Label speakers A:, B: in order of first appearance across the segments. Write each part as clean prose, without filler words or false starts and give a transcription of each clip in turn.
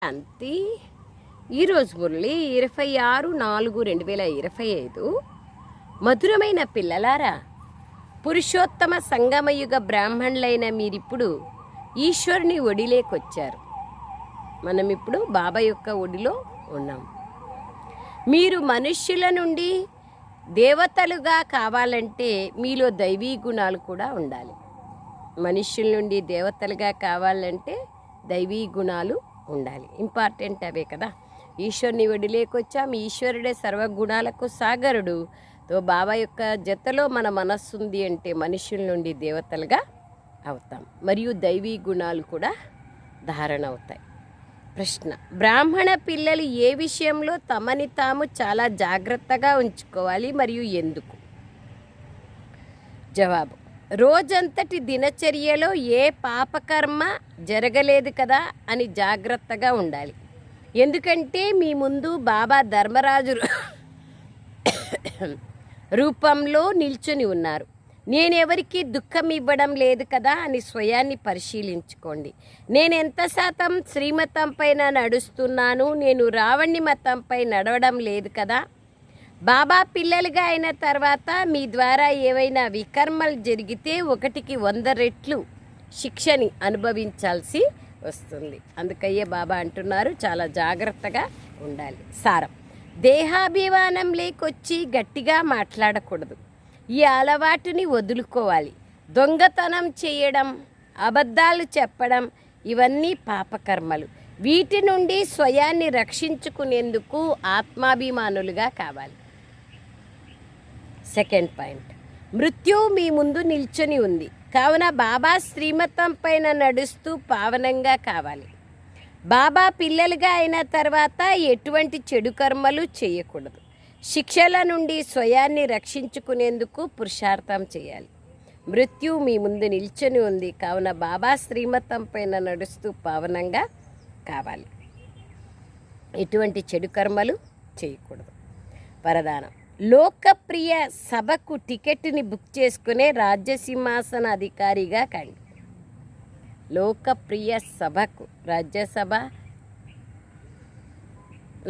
A: శాంతి. ఈరోజు మురళి 26/4/2025. మధురమైన పిల్లలారా, పురుషోత్తమ సంగమయుగ బ్రాహ్మణులైన మీరిప్పుడు ఈశ్వరుని ఒడిలేకొచ్చారు. మనం ఇప్పుడు బాబా యొక్క ఒడిలో ఉన్నాం. మీరు మనుష్యుల నుండి దేవతలుగా కావాలంటే మీలో దైవీ గుణాలు కూడా ఉండాలి. మనుష్యుల నుండి దేవతలుగా కావాలంటే దైవీ గుణాలు ఉండాలి. ఇంపార్టెంట్ అవే కదా. ఈశ్వరుని ఒడిలేకొచ్చాం. ఈశ్వరుడే సర్వగుణాలకు సాగరుడు. తో బాబా యొక్క జతలో మన మనస్సు ఉంది అంటే మనుష్యుల నుండి దేవతలుగా అవుతాం. మరియు దైవీ గుణాలు కూడా ధారణ అవుతాయి. ప్రశ్న: బ్రాహ్మణ పిల్లలు ఏ విషయంలో తమని తాము చాలా జాగ్రత్తగా ఉంచుకోవాలి మరియు ఎందుకు? జవాబు: రోజంతటి దినచర్యలో ఏ పాపకర్మ జరగలేదు కదా అని జాగ్రత్తగా ఉండాలి. ఎందుకంటే మీ ముందు బాబా ధర్మరాజు రూపంలో నిల్చొని ఉన్నారు. నేనెవరికి దుఃఖం ఇవ్వడం లేదు కదా అని స్వయాన్ని పరిశీలించుకోండి. నేను ఎంత శాతం శ్రీమతం పైన నడుస్తున్నాను, నేను రావణి మతంపై నడవడం లేదు కదా. బాబా పిల్లలుగా అయిన తర్వాత మీ ద్వారా ఏవైనా వికర్మలు జరిగితే 1కి 100 రెట్లు శిక్షని అనుభవించాల్సి వస్తుంది. అందుకయ్యే బాబా అంటున్నారు చాలా జాగ్రత్తగా ఉండాలి. సారం: దేహాభిమానం లేకొచ్చి గట్టిగా మాట్లాడకూడదు. ఈ అలవాటుని వదులుకోవాలి. దొంగతనం చేయడం, అబద్ధాలు చెప్పడం ఇవన్నీ పాపకర్మలు. వీటి నుండి స్వయాన్ని రక్షించుకునేందుకు ఆత్మాభిమానులుగా కావాలి. సెకండ్ పాయింట్: మృత్యువు మీ ముందు నిల్చొని ఉంది కావున బాబా శ్రీమతం పైన నడుస్తూ పావనంగా కావాలి. బాబా పిల్లలుగా అయిన తర్వాత ఎటువంటి చెడు కర్మలు చేయకూడదు. శిక్షల నుండి స్వయాన్ని రక్షించుకునేందుకు పురుషార్థం చేయాలి. మృత్యువు మీ ముందు నిల్చొని ఉంది కావున బాబా శ్రీమతం పైన నడుస్తూ పావనంగా కావాలి. ఎటువంటి చెడు కర్మలు చేయకూడదు. వరదానం: లోకప్రియ సభకు టికెట్ని బుక్ చేసుకునే రాజ్యసింహాసన అధికారిగా కండి. లోకప్రియ సభకు రాజ్యసభ,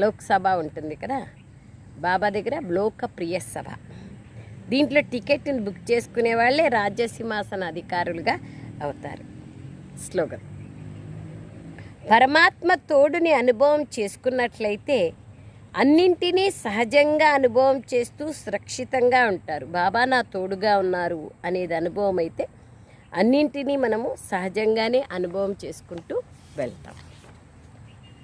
A: లోక్సభ ఉంటుంది కదా, బాబా దగ్గర లోకప్రియ సభ. దీంట్లో టికెట్ని బుక్ చేసుకునే వాళ్ళే రాజ్యసింహాసన అధికారులుగా అవుతారు. స్లోగన్: పరమాత్మ తోడుని అనుభవం చేసుకున్నట్లయితే అన్నింటినీ సహజంగా అనుభవం చేస్తూ సురక్షితంగా ఉంటారు. బాబా నా తోడుగా ఉన్నారు అనేది అనుభవం అయితే అన్నింటినీ మనము సహజంగానే అనుభవం చేసుకుంటూ వెళ్తాం.